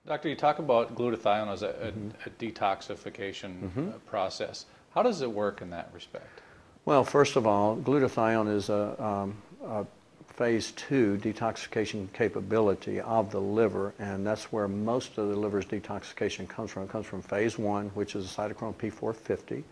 Doctor, you talk about glutathione as a detoxification process. How does it work in that respect? Well, first of all, glutathione is a phase 2 detoxification capability of the liver, and that's where most of the liver's detoxification comes from. It comes from phase 1, which is a cytochrome P450,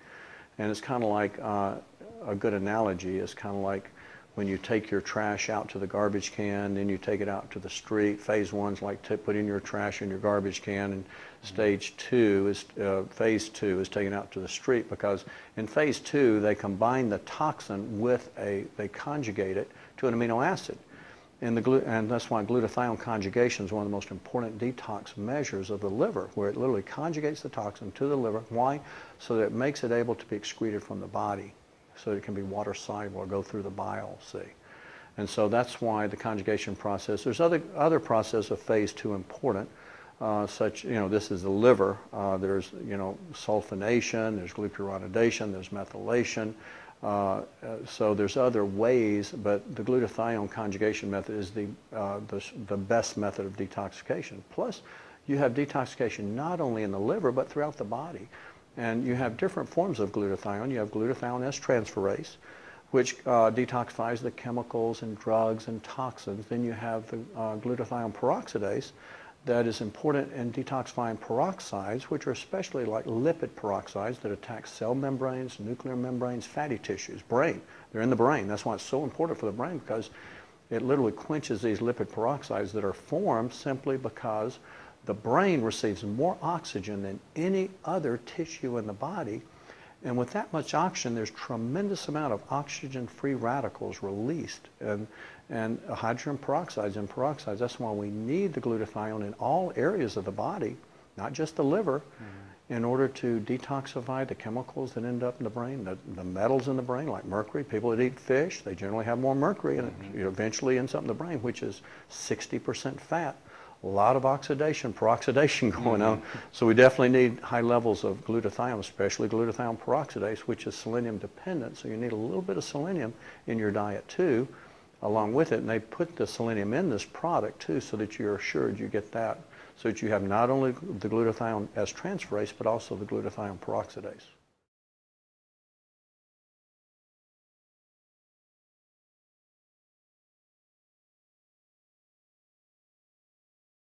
and it's kind of like a good analogy is kind of like when you take your trash out to the garbage can, then you take it out to the street. Phase 1 is like putting your trash in your garbage can, and phase 2 is taken out to the street, because in phase 2 they combine the toxin with they conjugate it to an amino acid. And that's why glutathione conjugation is one of the most important detox measures of the liver, where it literally conjugates the toxin to the liver. Why? So that it makes it able to be excreted from the body, so that it can be water soluble or go through the bile, see. And so that's why the conjugation process. There's other process of phase 2 important, such, this is the liver. There's, sulfonation, there's glucuronidation, there's methylation. So there's other ways, but the glutathione conjugation method is the best method of detoxification. Plus, you have detoxification not only in the liver, but throughout the body. And you have different forms of glutathione. You have glutathione S-transferase, which detoxifies the chemicals and drugs and toxins. Then you have the glutathione peroxidase that is important in detoxifying peroxides, which are especially like lipid peroxides that attack cell membranes, nuclear membranes, fatty tissues, brain. They're in the brain. That's why it's so important for the brain, because it literally quenches these lipid peroxides that are formed simply because the brain receives more oxygen than any other tissue in the body, and with that much oxygen, there's tremendous amount of oxygen-free radicals released, and hydrogen peroxides and peroxides. That's why we need the glutathione in all areas of the body, not just the liver, in order to detoxify the chemicals that end up in the brain, the metals in the brain, like mercury. People that eat fish, they generally have more mercury, and it eventually ends up in the brain, which is 60% fat. A lot of peroxidation going on. So we definitely need high levels of glutathione, especially glutathione peroxidase, which is selenium dependent. So you need a little bit of selenium in your diet too, along with it. And they put the selenium in this product too, so that you're assured you get that, so that you have not only the glutathione S-transferase, but also the glutathione peroxidase.